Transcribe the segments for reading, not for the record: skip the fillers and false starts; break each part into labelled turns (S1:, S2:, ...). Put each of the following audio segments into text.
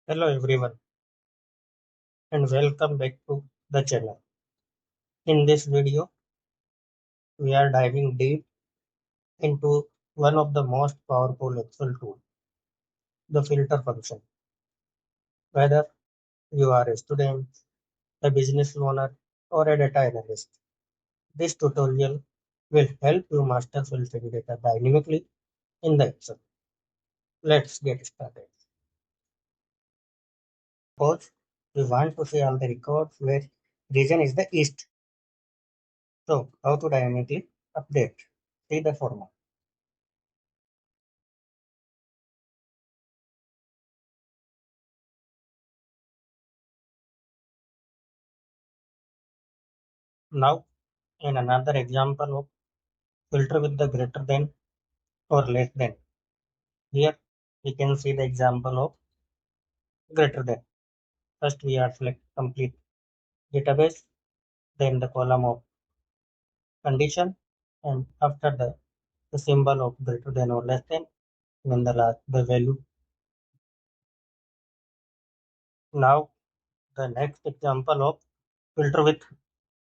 S1: Hello everyone and welcome back to the channel. In this video, we are diving deep into one of the most powerful Excel tools, the filter function. Whether you are a student, a business owner, or a data analyst, this tutorial will help you master filtering data dynamically in the Excel. Let's get started. Suppose we want to see all the records where region is the east. So how to dynamically update? See the format. Now, in another example of filter with the greater than or less than. Here we can see the example of greater than. First we are select complete database, then the column of condition, and after the symbol of greater than or less than, then the last the value. Now the next example of filter with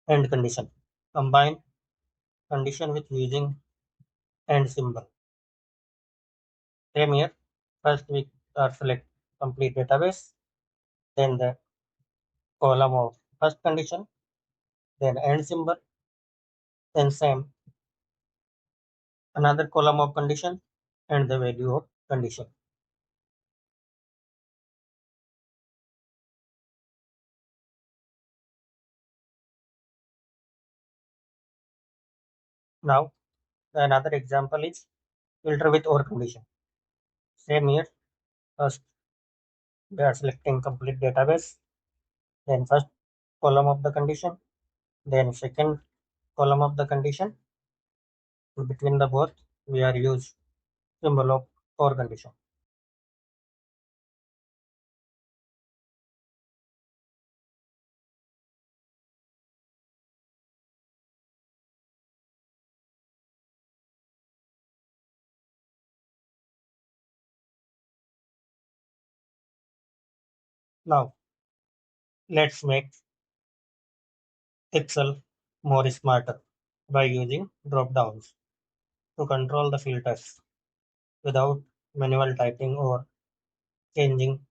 S1: and condition. Combine condition with using and symbol. Same here. First we are select complete database, then the column of first condition, then and symbol, then same another column of condition and the value of condition. Now another example is filter with or condition. Same here. First we are selecting complete database, then first column of the condition, then second column of the condition. Between the both we are use symbol of or condition. Now let's make Excel more smarter by using drop downs to control the filters without manual typing or changing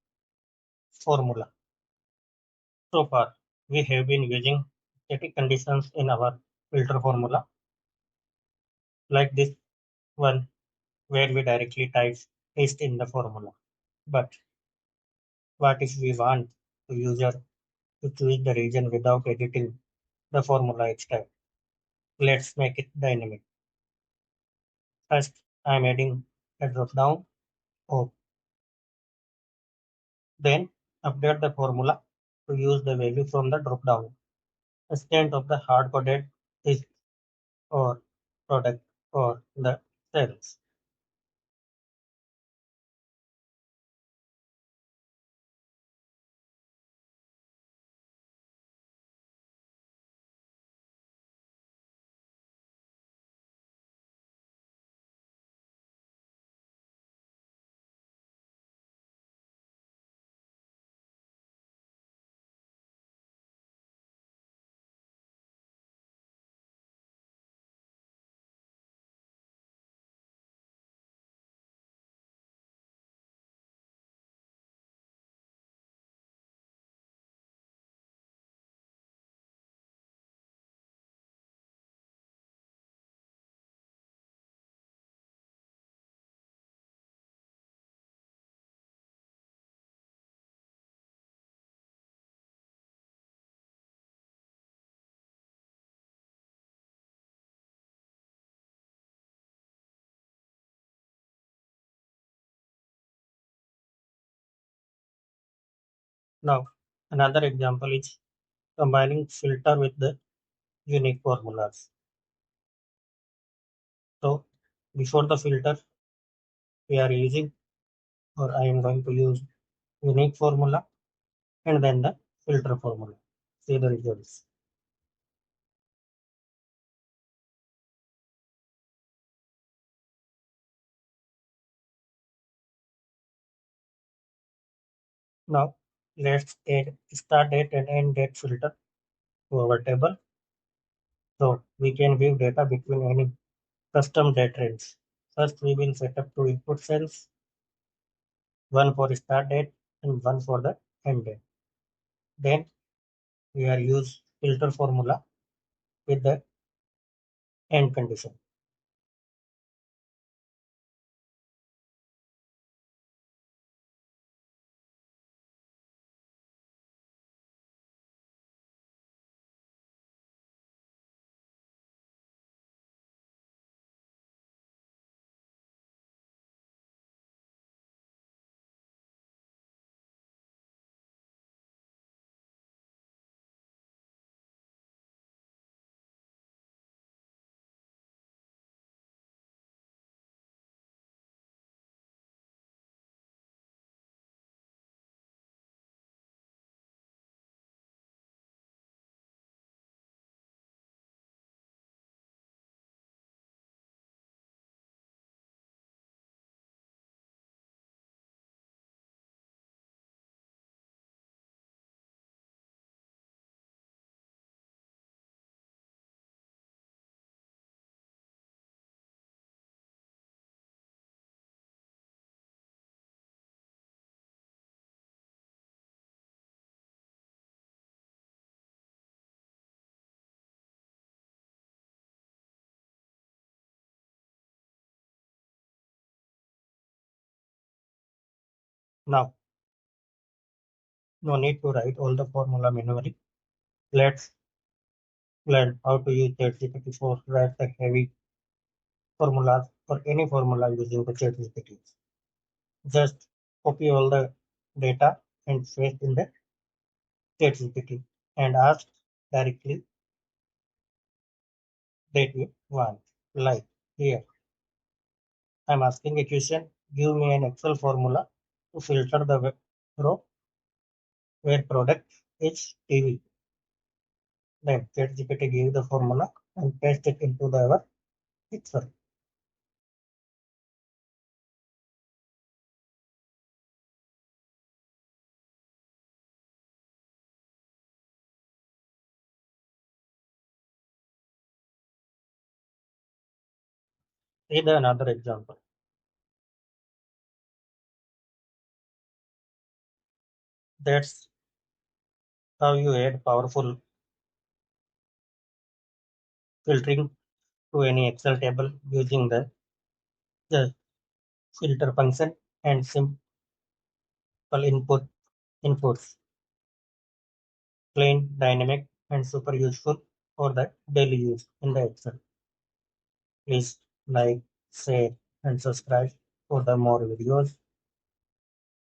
S1: formula. So far, we have been using static conditions in our filter formula, like this one where we directly type paste in the formula. But what if we want the user to choose the region without editing the formula each time? Let's make it dynamic. First, I'm adding a drop down of then update the formula to use the value from the drop down instead of the hard coded is or product or the sales. Now, another example is combining filter with the unique formulas. So, before the filter, we are using or I am going to use unique formula and then the filter formula. See the results. Now let's add start date and end date filter to our table. So we can view data between any custom date range. First, we will set up two input cells, one for start date and one for the end date. Then we are use filter formula with the end condition. Now, no need to write all the formula manually. Let's learn how to use ChatGPT for write the heavy formulas or any formula using the ChatGPT. Just copy all the data and paste in the ChatGPT and ask directly that you want. Like here, I'm asking a question. Give me an Excel formula to filter the row where product is TV. Then ChatGPT give the formula and paste it into the our Excel. See the another example. That's how you add powerful filtering to any Excel table using the filter function and simple inputs. Plain, dynamic, and super useful for the daily use in the Excel. Please like, share, and subscribe for the more videos.